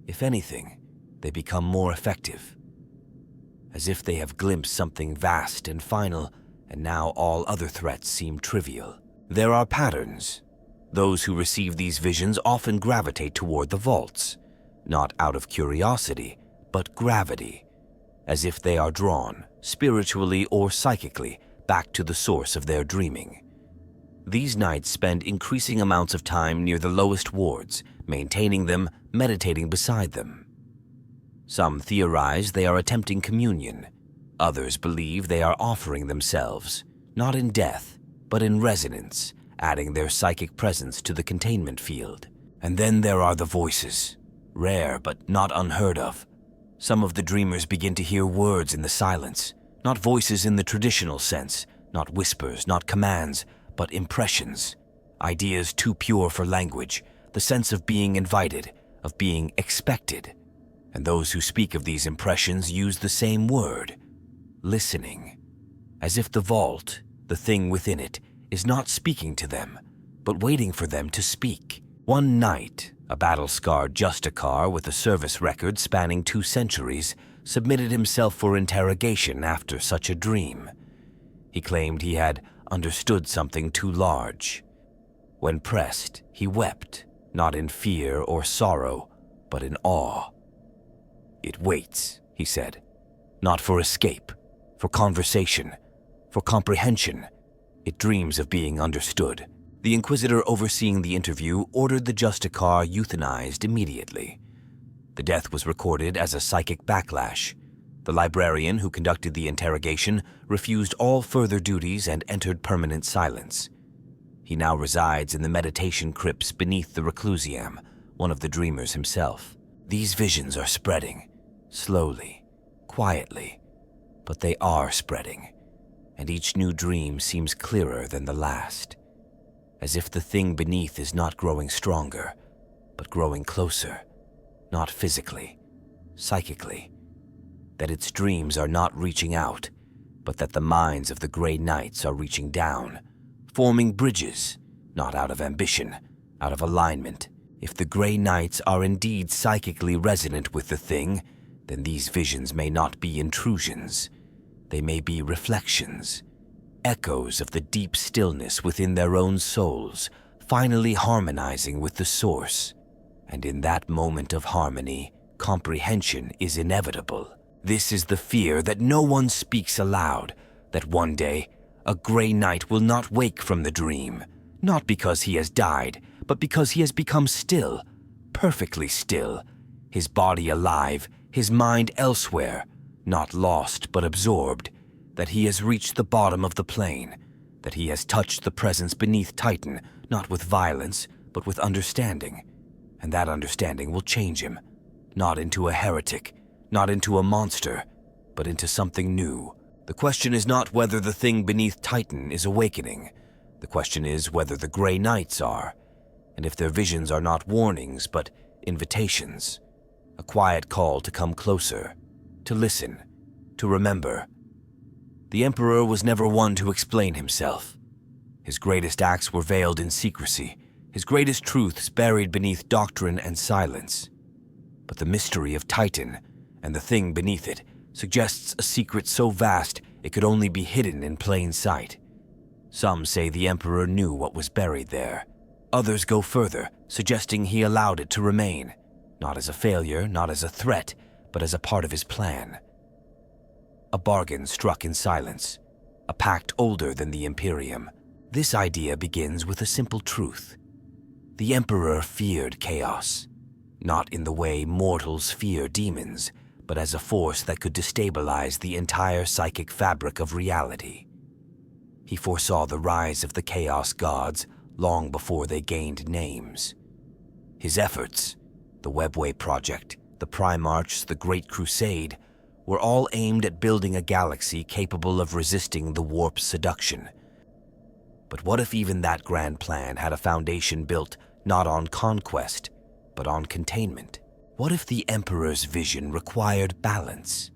If anything, they become more effective. As if they have glimpsed something vast and final, and now all other threats seem trivial. There are patterns. Those who receive these visions often gravitate toward the vaults, not out of curiosity, but gravity, as if they are drawn, spiritually or psychically, back to the source of their dreaming. These knights spend increasing amounts of time near the lowest wards, maintaining them, meditating beside them. Some theorize they are attempting communion. Others believe they are offering themselves, not in death, but in resonance, adding their psychic presence to the containment field. And then there are the voices, rare but not unheard of. Some of the dreamers begin to hear words in the silence, not voices in the traditional sense, not whispers, not commands, but impressions, ideas too pure for language, the sense of being invited, of being expected. And those who speak of these impressions use the same word, listening, as if the vault, the thing within it, is not speaking to them, but waiting for them to speak. One knight, a battle-scarred Justicar with a service record spanning 2 centuries, submitted himself for interrogation after such a dream. He claimed he had understood something too large. When pressed, he wept, not in fear or sorrow, but in awe. "It waits," he said, "not for escape, for conversation, for comprehension. It dreams of being understood." The Inquisitor overseeing the interview ordered the Justicar euthanized immediately. The death was recorded as a psychic backlash. The librarian who conducted the interrogation refused all further duties and entered permanent silence. He now resides in the meditation crypts beneath the Reclusiam, one of the dreamers himself. These visions are spreading, slowly, quietly, but they are spreading, and each new dream seems clearer than the last, as if the thing beneath is not growing stronger, but growing closer, not physically, psychically, that its dreams are not reaching out, but that the minds of the Grey Knights are reaching down, forming bridges, not out of ambition, out of alignment. If the Grey Knights are indeed psychically resonant with the thing, then these visions may not be intrusions. They may be reflections, echoes of the deep stillness within their own souls, finally harmonizing with the source. And in that moment of harmony, comprehension is inevitable. This is the fear that no one speaks aloud, that one day a Grey Knight will not wake from the dream, not because he has died, but because he has become still, perfectly still, his body alive, his mind elsewhere, not lost but absorbed, that he has reached the bottom of the plane, that he has touched the presence beneath Titan, not with violence, but with understanding. And that understanding will change him, not into a heretic, not into a monster, but into something new. The question is not whether the thing beneath Titan is awakening. The question is whether the Grey Knights are, and if their visions are not warnings, but invitations. A quiet call to come closer, to listen, to remember. The Emperor was never one to explain himself. His greatest acts were veiled in secrecy, his greatest truths buried beneath doctrine and silence. But the mystery of Titan, and the thing beneath it, suggests a secret so vast it could only be hidden in plain sight. Some say the Emperor knew what was buried there. Others go further, suggesting he allowed it to remain, not as a failure, not as a threat, but as a part of his plan. A bargain struck in silence, a pact older than the Imperium. This idea begins with a simple truth. The Emperor feared chaos, not in the way mortals fear demons, but as a force that could destabilize the entire psychic fabric of reality. He foresaw the rise of the Chaos Gods long before they gained names. His efforts, the Webway Project, the Primarchs, the Great Crusade, were all aimed at building a galaxy capable of resisting the warp's seduction. But what if even that grand plan had a foundation built not on conquest, but on containment? What if the Emperor's vision required balance?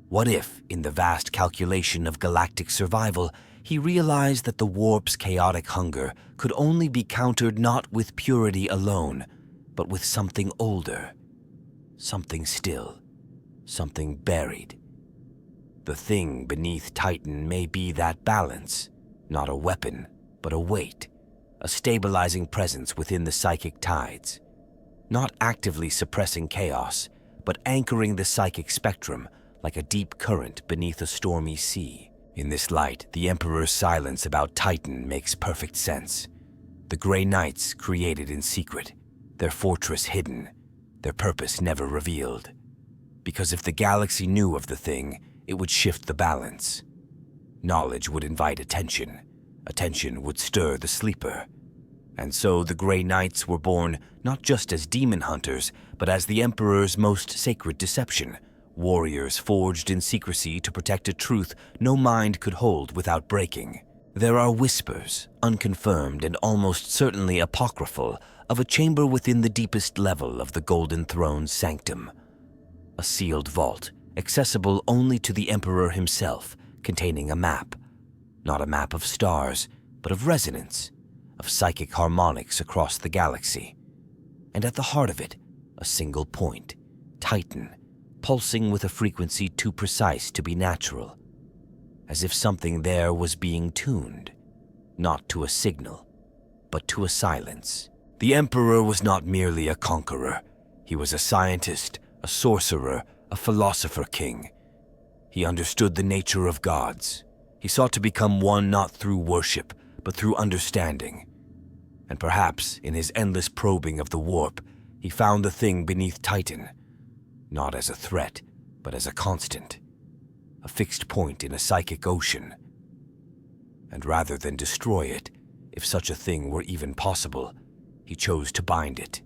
What if, in the vast calculation of galactic survival, he realized that the warp's chaotic hunger could only be countered not with purity alone, but with something older, something still, something buried? The thing beneath Titan may be that balance, not a weapon, but a weight, a stabilizing presence within the psychic tides, not actively suppressing chaos, but anchoring the psychic spectrum like a deep current beneath a stormy sea. In this light, the Emperor's silence about Titan makes perfect sense. The Grey Knights created in secret, their fortress hidden, their purpose never revealed. Because if the galaxy knew of the thing, it would shift the balance. Knowledge would invite attention. Attention would stir the sleeper. And so the Grey Knights were born not just as demon hunters, but as the Emperor's most sacred deception, warriors forged in secrecy to protect a truth no mind could hold without breaking. There are whispers, unconfirmed and almost certainly apocryphal, of a chamber within the deepest level of the Golden Throne's sanctum. A sealed vault, accessible only to the Emperor himself, containing a map. Not a map of stars, but of resonance, of psychic harmonics across the galaxy. And at the heart of it, a single point, Titan, pulsing with a frequency too precise to be natural, as if something there was being tuned, not to a signal, but to a silence. The Emperor was not merely a conqueror. He was a scientist, a sorcerer, a philosopher king. He understood the nature of gods. He sought to become one not through worship, but through understanding. And perhaps, in his endless probing of the warp, he found the thing beneath Titan, not as a threat, but as a constant, a fixed point in a psychic ocean. And rather than destroy it, if such a thing were even possible, he chose to bind it,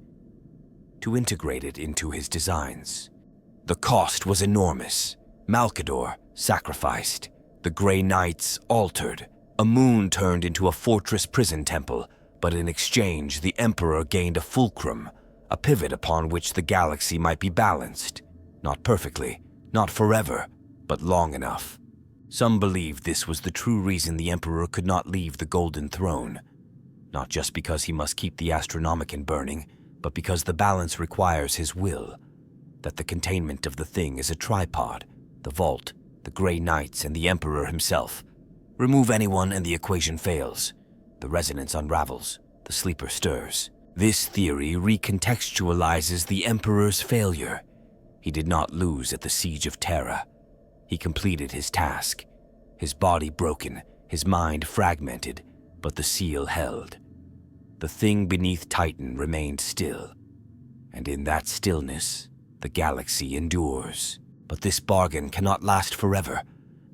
to integrate it into his designs. The cost was enormous. Malcador sacrificed, the Grey Knights altered, a moon turned into a fortress prison temple, but in exchange the Emperor gained a fulcrum, a pivot upon which the galaxy might be balanced. Not perfectly, not forever, but long enough. Some believed this was the true reason the Emperor could not leave the Golden Throne. Not just because he must keep the Astronomicon burning, but because the balance requires his will. That the containment of the thing is a tripod, the vault, the Grey Knights, and the Emperor himself. Remove anyone and the equation fails. The resonance unravels, the sleeper stirs. This theory recontextualizes the Emperor's failure. He did not lose at the Siege of Terra. He completed his task. His body broken, his mind fragmented, but the seal held. The thing beneath Titan remained still. And in that stillness, the galaxy endures. But this bargain cannot last forever.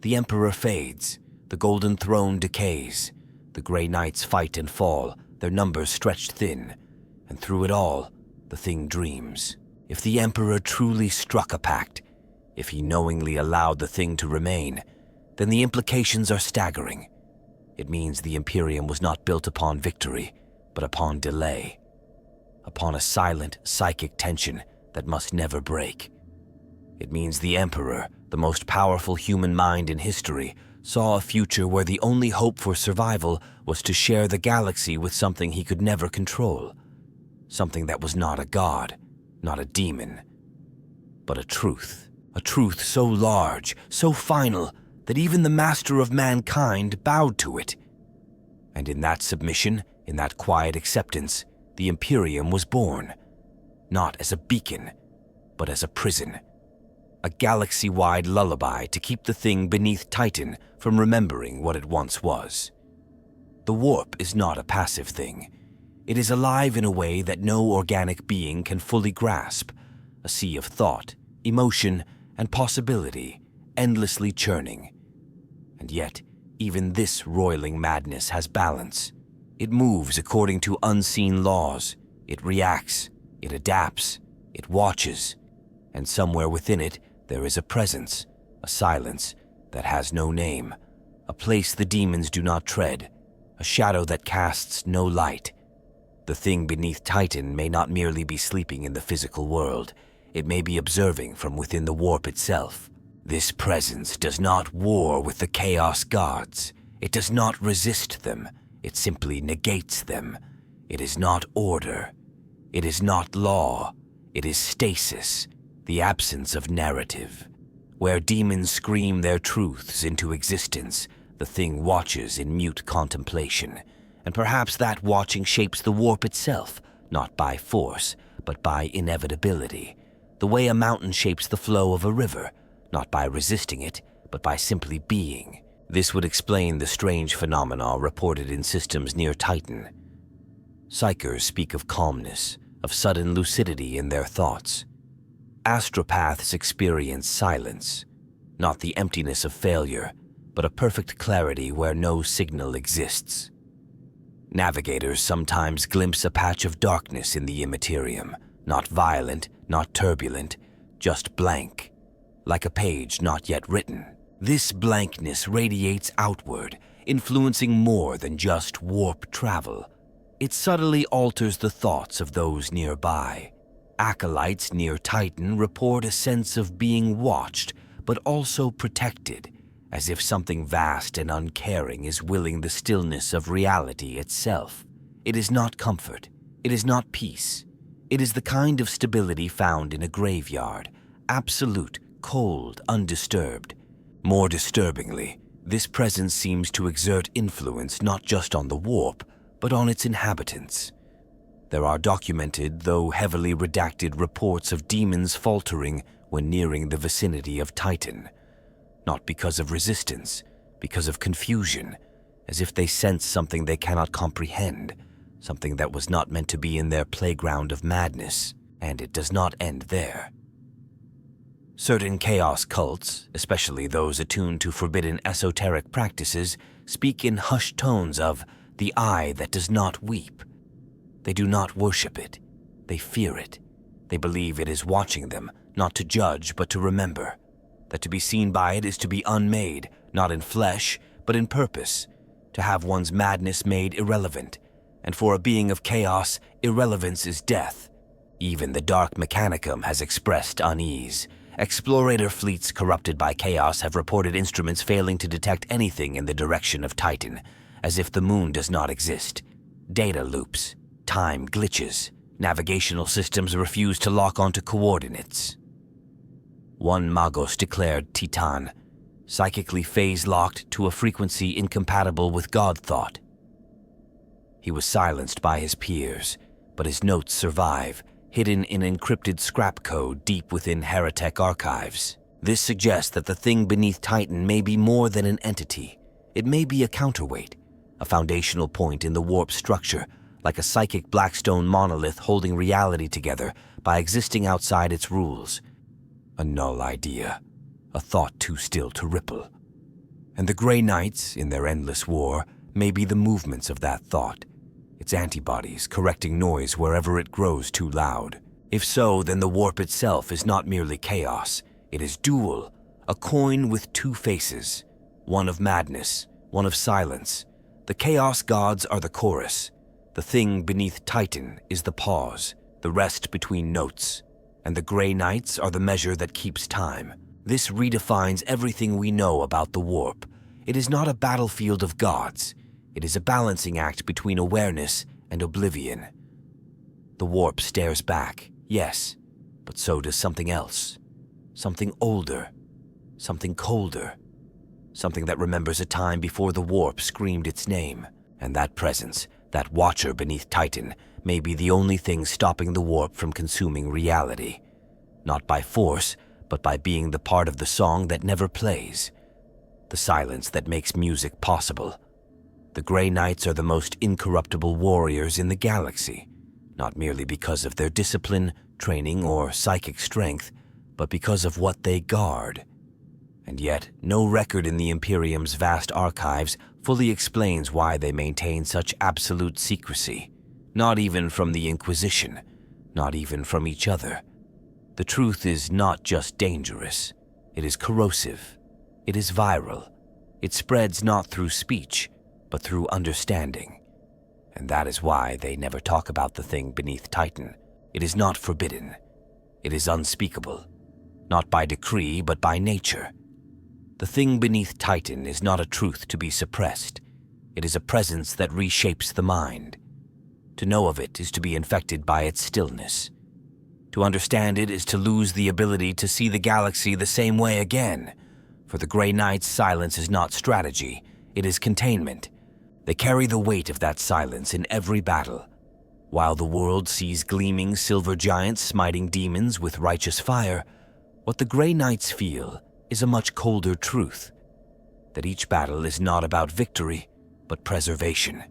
The Emperor fades. The Golden Throne decays. The Grey Knights fight and fall, their numbers stretched thin. And through it all, the thing dreams. If the Emperor truly struck a pact, if he knowingly allowed the thing to remain, then the implications are staggering. It means the Imperium was not built upon victory, but upon delay. Upon a silent, psychic tension that must never break. It means the Emperor, the most powerful human mind in history, saw a future where the only hope for survival was to share the galaxy with something he could never control. Something that was not a god, not a demon, but a truth. A truth so large, so final, that even the master of mankind bowed to it. And in that submission, in that quiet acceptance, the Imperium was born. Not as a beacon, but as a prison. a galaxy-wide lullaby to keep the thing beneath Titan from remembering what it once was. The warp is not a passive thing. It is alive in a way that no organic being can fully grasp, a sea of thought, emotion, and possibility, endlessly churning. And yet, even this roiling madness has balance. It moves according to unseen laws. It reacts, it adapts, it watches, and somewhere within it there is a presence, a silence that has no name, a place the demons do not tread, a shadow that casts no light. The thing beneath Titan may not merely be sleeping in the physical world, it may be observing from within the warp itself. This presence does not war with the Chaos Gods. It does not resist them. It simply negates them. It is not order. It is not law. It is stasis, the absence of narrative. Where demons scream their truths into existence, the thing watches in mute contemplation. And perhaps that watching shapes the warp itself, not by force, but by inevitability. The way a mountain shapes the flow of a river, not by resisting it, but by simply being. This would explain the strange phenomena reported in systems near Titan. Psychers speak of calmness, of sudden lucidity in their thoughts. Astropaths experience silence, not the emptiness of failure, but a perfect clarity where no signal exists. Navigators sometimes glimpse a patch of darkness in the immaterium, not violent, not turbulent, just blank, like a page not yet written. This blankness radiates outward, influencing more than just warp travel. It subtly alters the thoughts of those nearby. Acolytes near Titan report a sense of being watched, but also protected, as if something vast and uncaring is willing the stillness of reality itself. It is not comfort. It is not peace. It is the kind of stability found in a graveyard, absolute, cold, undisturbed. More disturbingly, this presence seems to exert influence not just on the warp, but on its inhabitants. There are documented, though heavily redacted, reports of demons faltering when nearing the vicinity of Titan. Not because of resistance, because of confusion, as if they sense something they cannot comprehend, something that was not meant to be in their playground of madness, and it does not end there. Certain chaos cults, especially those attuned to forbidden esoteric practices, speak in hushed tones of the eye that does not weep. They do not worship it. They fear it. They believe it is watching them, not to judge, but to remember. That to be seen by it is to be unmade, not in flesh, but in purpose. To have one's madness made irrelevant. And for a being of chaos, irrelevance is death. Even the dark mechanicum has expressed unease. Explorator fleets corrupted by chaos have reported instruments failing to detect anything in the direction of Titan, as if the moon does not exist. Data loops, time glitches, navigational systems refuse to lock onto coordinates. One Magos declared Titan, psychically phase-locked to a frequency incompatible with God thought. He was silenced by his peers, but his notes survive, hidden in encrypted scrap code deep within Heretic archives. This suggests that the thing beneath Titan may be more than an entity. It may be a counterweight, a foundational point in the warp structure, like a psychic blackstone monolith holding reality together by existing outside its rules. A null idea, a thought too still to ripple. And the Grey Knights, in their endless war, may be the movements of that thought, its antibodies correcting noise wherever it grows too loud. If so, then the warp itself is not merely chaos. It is dual, a coin with two faces, one of madness, one of silence. The Chaos Gods are the chorus. The thing beneath Titan is the pause, the rest between notes. And the Grey Knights are the measure that keeps time. This redefines everything we know about the warp. It is not a battlefield of gods. It is a balancing act between awareness and oblivion. The warp stares back, yes, but so does something else. Something older, something colder, something that remembers a time before the warp screamed its name. And that presence, that watcher beneath Titan, may be the only thing stopping the warp from consuming reality. Not by force, but by being the part of the song that never plays, the silence that makes music possible. The Grey Knights are the most incorruptible warriors in the galaxy, not merely because of their discipline, training, or psychic strength, but because of what they guard. And yet, no record in the Imperium's vast archives fully explains why they maintain such absolute secrecy, not even from the Inquisition, not even from each other. The truth is not just dangerous, it is corrosive, it is viral, it spreads not through speech, but through understanding. And that is why they never talk about the thing beneath Titan. It is not forbidden, it is unspeakable, not by decree, but by nature. The thing beneath Titan is not a truth to be suppressed. It is a presence that reshapes the mind. To know of it is to be infected by its stillness. To understand it is to lose the ability to see the galaxy the same way again. For the Grey Knights' silence is not strategy, it is containment. They carry the weight of that silence in every battle. While the world sees gleaming silver giants smiting demons with righteous fire, what the Grey Knights feel is a much colder truth, that each battle is not about victory, but preservation.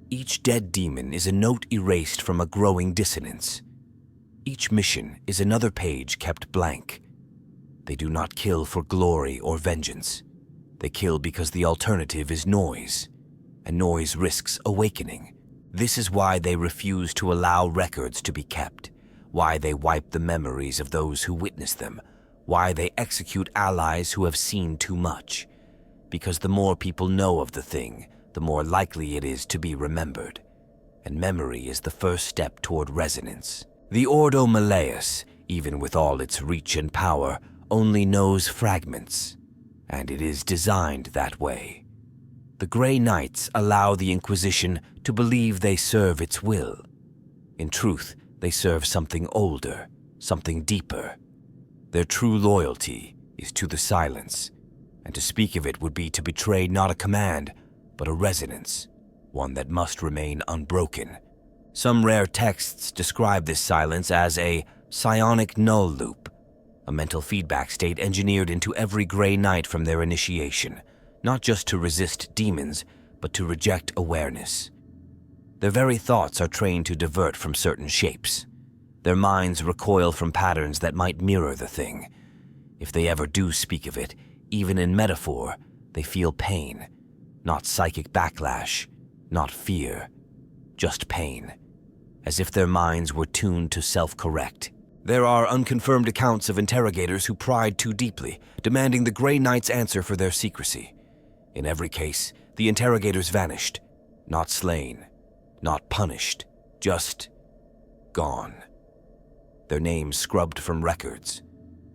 Each dead demon is a note erased from a growing dissonance. Each mission is another page kept blank. They do not kill for glory or vengeance. They kill because the alternative is noise, and noise risks awakening. This is why they refuse to allow records to be kept, why they wipe the memories of those who witnessed them, why they execute allies who have seen too much. Because the more people know of the thing, the more likely it is to be remembered. And memory is the first step toward resonance. The Ordo Malleus, even with all its reach and power, only knows fragments, and it is designed that way. The Grey Knights allow the Inquisition to believe they serve its will. In truth, they serve something older, something deeper. Their true loyalty is to the silence, and to speak of it would be to betray not a command, but a resonance, one that must remain unbroken. Some rare texts describe this silence as a psionic null loop, a mental feedback state engineered into every Grey Knight from their initiation, not just to resist demons, but to reject awareness. Their very thoughts are trained to divert from certain shapes. Their minds recoil from patterns that might mirror the thing. If they ever do speak of it, even in metaphor, they feel pain, not psychic backlash, not fear, just pain, as if their minds were tuned to self-correct. There are unconfirmed accounts of interrogators who pried too deeply, demanding the Grey Knight's answer for their secrecy. In every case, the interrogators vanished, not slain, not punished, just gone. Their names scrubbed from records,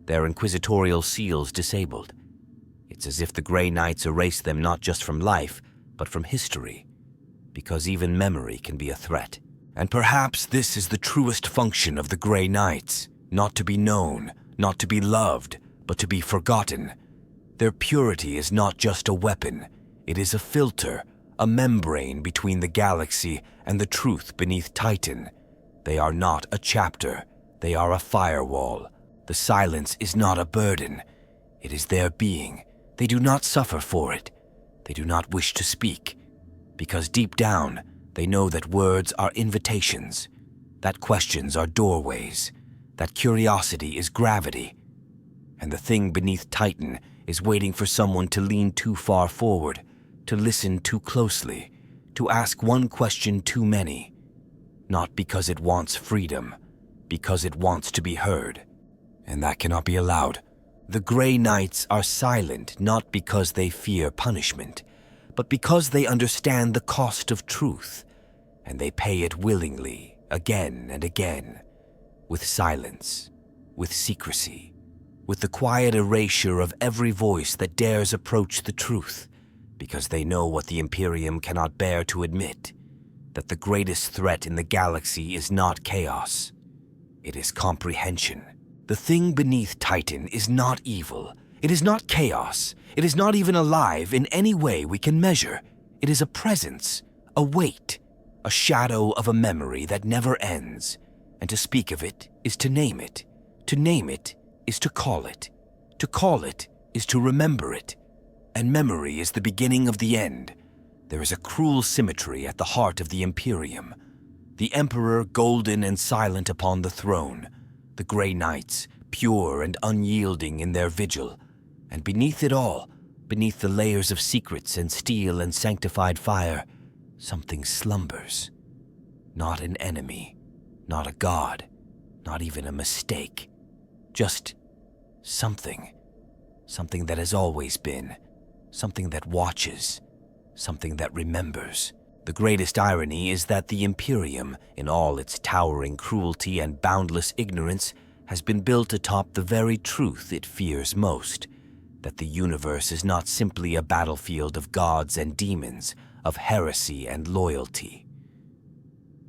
their inquisitorial seals disabled. It's as if the Grey Knights erased them not just from life, but from history, because even memory can be a threat. And perhaps this is the truest function of the Grey Knights, not to be known, not to be loved, but to be forgotten. Their purity is not just a weapon, it is a filter, a membrane between the galaxy and the truth beneath Titan. They are not a chapter, they are a firewall. The silence is not a burden, it is their being. They do not suffer for it, they do not wish to speak, because deep down, they know that words are invitations, that questions are doorways, that curiosity is gravity, and the thing beneath Titan is waiting for someone to lean too far forward, to listen too closely, to ask one question too many, not because it wants freedom, because it wants to be heard, and that cannot be allowed. The Grey Knights are silent not because they fear punishment, but because they understand the cost of truth, and they pay it willingly, again and again, with silence, with secrecy, with the quiet erasure of every voice that dares approach the truth, because they know what the Imperium cannot bear to admit, that the greatest threat in the galaxy is not chaos, it is comprehension. The thing beneath Titan is not evil, it is not chaos, it is not even alive in any way we can measure. It is a presence, a weight, a shadow of a memory that never ends, and to speak of it is to name it. To name it is to call it. To call it is to remember it. And memory is the beginning of the end. There is a cruel symmetry at the heart of the Imperium. The Emperor golden and silent upon the throne, the Grey Knights pure and unyielding in their vigil, and beneath it all, beneath the layers of secrets and steel and sanctified fire, something slumbers. Not an enemy, not a god, not even a mistake. Just something. Something that has always been. Something that watches. Something that remembers. The greatest irony is that the Imperium, in all its towering cruelty and boundless ignorance, has been built atop the very truth it fears most, that the universe is not simply a battlefield of gods and demons, of heresy and loyalty.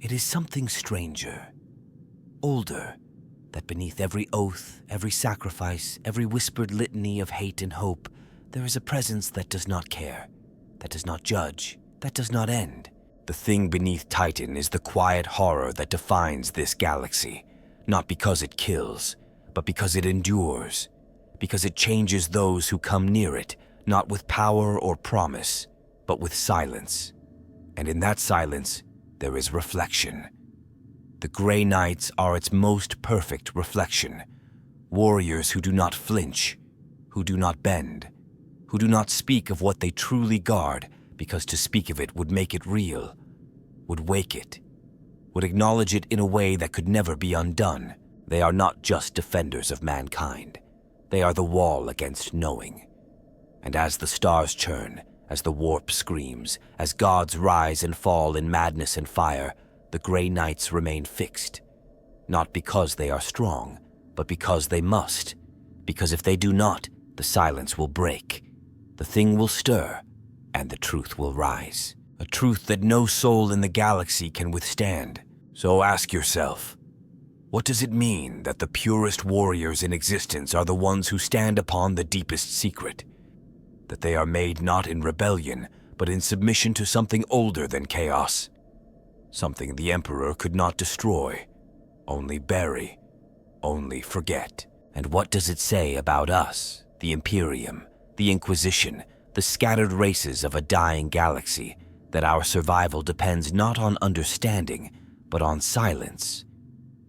It is something stranger, older, that beneath every oath, every sacrifice, every whispered litany of hate and hope, there is a presence that does not care, that does not judge, that does not end. The thing beneath Titan is the quiet horror that defines this galaxy, not because it kills, but because it endures, because it changes those who come near it, not with power or promise, but with silence. And in that silence, there is reflection. The Grey Knights are its most perfect reflection. Warriors who do not flinch, who do not bend, who do not speak of what they truly guard, because to speak of it would make it real, would wake it, would acknowledge it in a way that could never be undone. They are not just defenders of mankind. They are the wall against knowing. And as the stars churn, as the warp screams, as gods rise and fall in madness and fire, the Grey Knights remain fixed. Not because they are strong, but because they must. Because if they do not, the silence will break. The thing will stir, and the truth will rise. A truth that no soul in the galaxy can withstand. So ask yourself, what does it mean that the purest warriors in existence are the ones who stand upon the deepest secret? That they are made not in rebellion, but in submission to something older than chaos. Something the Emperor could not destroy, only bury, only forget. And what does it say about us, the Imperium, the Inquisition, the scattered races of a dying galaxy, that our survival depends not on understanding, but on silence?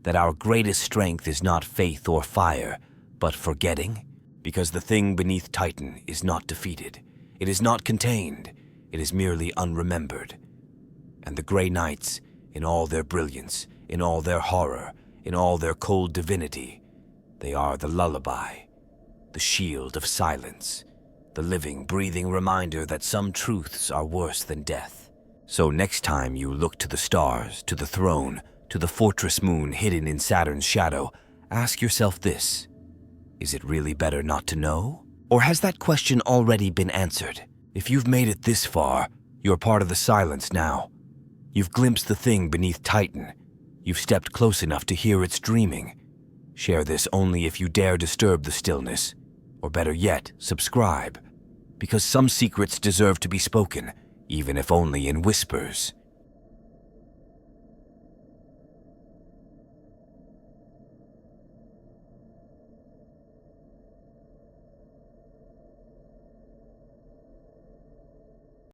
That our greatest strength is not faith or fire, but forgetting? Because the thing beneath Titan is not defeated. It is not contained. It is merely unremembered. And the Grey Knights, in all their brilliance, in all their horror, in all their cold divinity, they are the lullaby, the shield of silence, the living, breathing reminder that some truths are worse than death. So next time you look to the stars, to the throne, to the fortress moon hidden in Saturn's shadow, ask yourself this: is it really better not to know? Or has that question already been answered? If you've made it this far, you're part of the silence now. You've glimpsed the thing beneath Titan. You've stepped close enough to hear its dreaming. Share this only if you dare disturb the stillness. Or better yet, subscribe. Because some secrets deserve to be spoken, even if only in whispers.